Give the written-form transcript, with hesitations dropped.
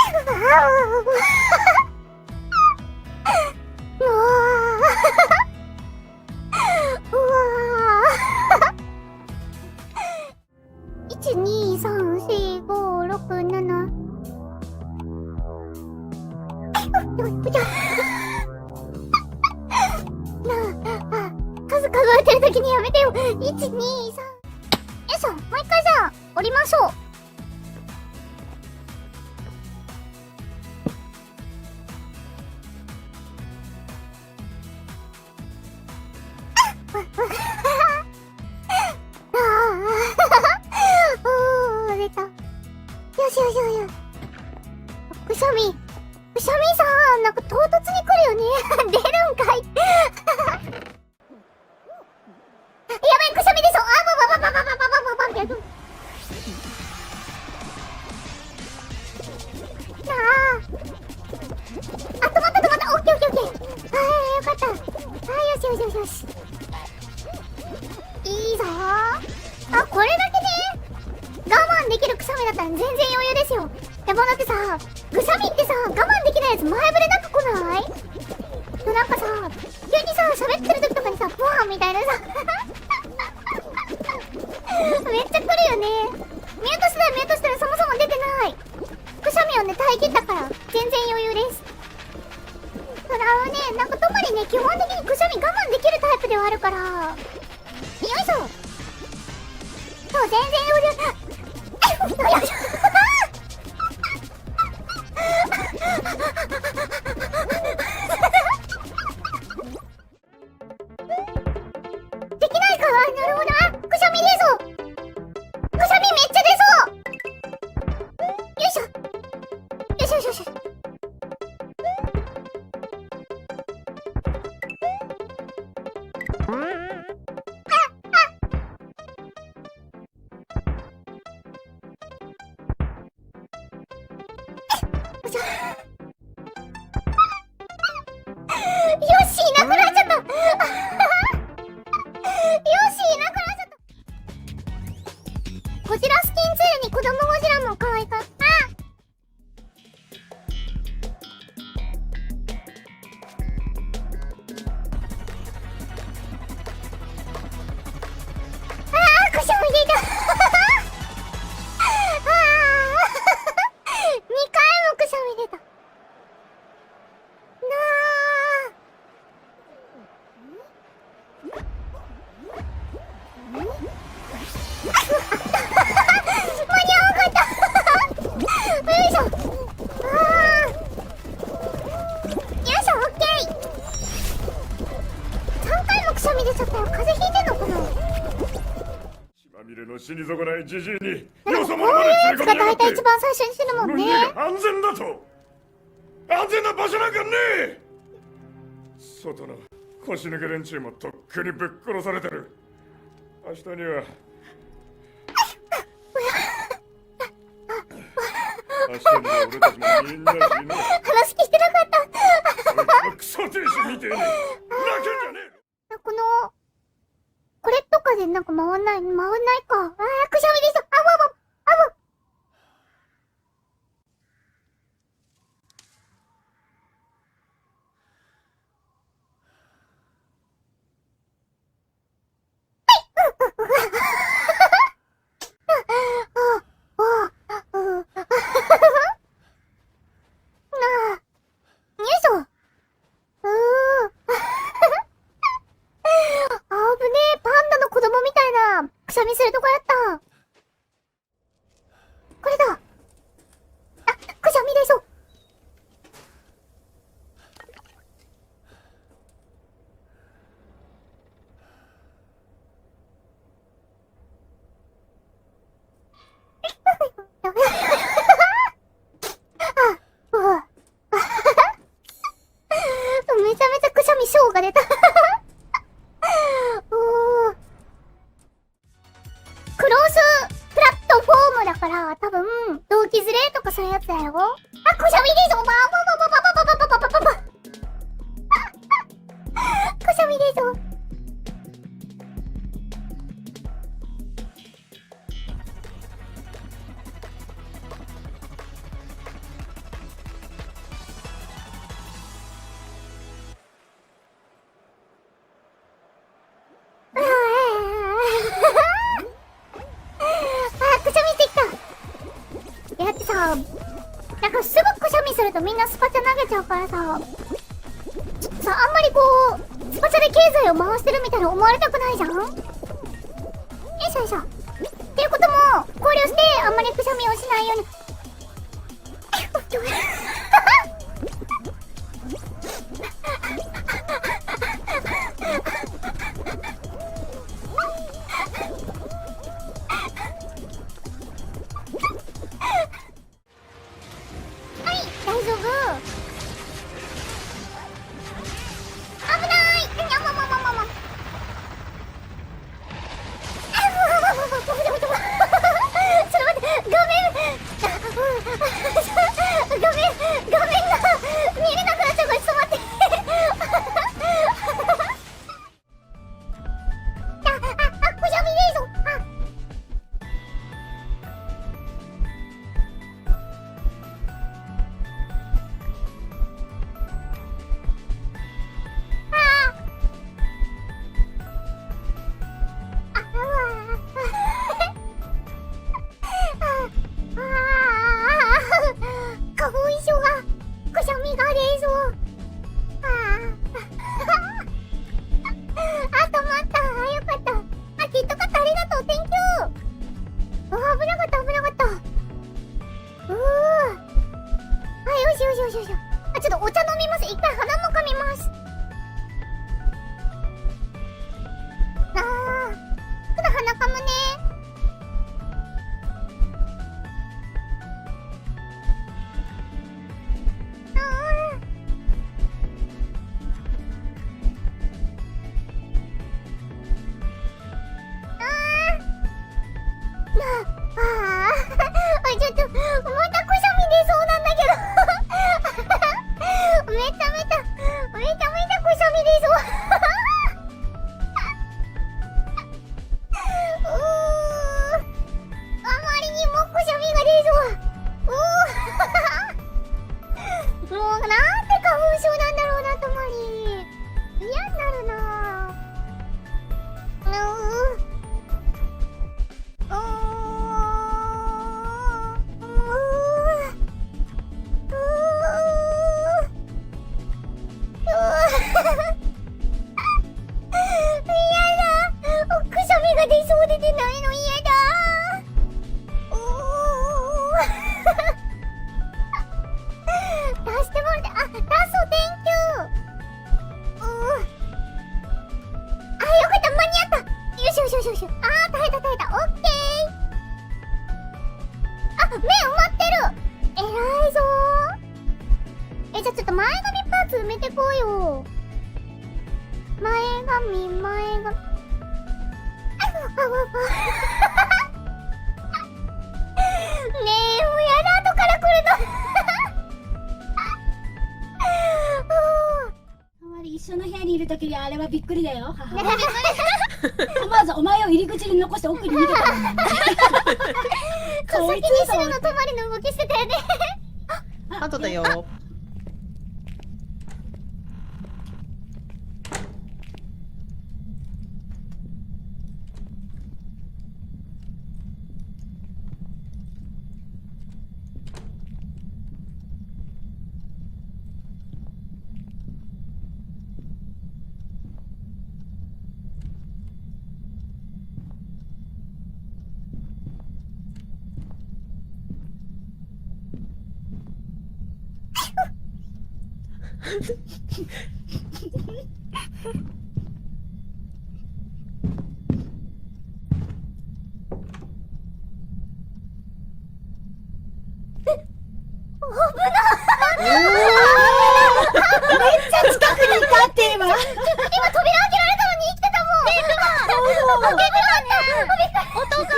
うわうわ1234567数数えてるときにやめてよ。123よいしょ、もう一回じゃあ降りましょう。出た。よしよしよしよし。くしゃみさん、なんか唐突に来るよね。出るんかい。やばい、くしゃみでしょ。あ、ばばばばばばばばばばばば。ああ、止まった。オッケー。ああ、よかった。ああ、よし。いいぞー。あ、これだけね、我慢できるくしゃみだったら全然余裕ですよ。やば、だってさ、くしゃみってさ、我慢できないやつ前触れなく来ない？なんかさ、急にさ、喋ってる時とかにさ、ブワーンみたいなさめっちゃ来るよね。ミュートしたらそもそも出てない。くしゃみをね、耐え切ったから全然余裕です。それはね、なんかともにね、基本的にくしゃみ我慢できるタイプではあるから、よいしょ。そう、全然余裕。よいしょできないか。なるほど。あ、くしゃみ出そう。くしゃみめっちゃ出そう。よいしょ。よし。よし、いなくなっちゃった。ゴジラスキンツールに子供ゴジラも可愛かった。くしゃみ出た。2回もくしゃみ出た。死に損ないじじいによそ者まで連れ込みやがって。大体一番最初に死ぬもんね。安全だと。安全な場所なんかねえ。外の腰抜け連中もとっくにぶっ殺されてる。明日には俺たちもみんな死ぬ。話聞いてなかった。クソ亭主みてえに泣けんじゃねえ。これとかでなんか回んないか。くしゃみでした。あぶ。よいしょ。あぶねえ、パンダの子供みたいなくしゃみするとこやった。これだ。あ、くしゃみでしょ。めちゃめちゃくしゃみショーが出た。クロスプラットフォームだから多分動機ずれとかそういうやつだよ。あ、くしゃみでしょ。くしゃみでしょ。だってさ、なんかすぐくしゃみするとみんなスパチャ投げちゃうからさ、ちょっとさ、あんまりこうスパチャで経済を回してるみたいな思われたくないじゃん。よいしょよいしょっていうことも考慮して、あんまりくしゃみをしないようにはい、大丈夫。危ない。にゃままままま。ちょっと待って、画面が見れなくなっちゃうから、ちょっと待って。くしゃみでいいぞ。花粉症がくしゃみが出そう。止まった。よかった。キットカットありがとう。Thank you。危なかった。よし。ちょっとお茶飲みます。一回鼻もかみます。ちょっと鼻かむね。ちょっとまたくしゃみ出そうなんだけどめちゃめちゃくしゃみ出そうあまりにもくしゃみが出そうもうなんで花粉症なんだろうな、ともり嫌になるな。くしゃみが出そうで出ないの嫌だ。出してもらって、出そう、Thank you。よかった、間に合った。よし。耐えた、オッケー。目埋まってる。偉いぞー。じゃあちょっと前髪パーツ埋めてこうよ。前髪。ねえ、もうやだ、後から来るの。あまり一緒の部屋にいるときにあれはびっくりだよ。思わずお前を入り口に残して奥に逃げたもんね。先に白の泊まりの動きしてたよね。あとだよ。近くにいたって今。今扉開けられたのに生きてたもん。開けてたね。音が。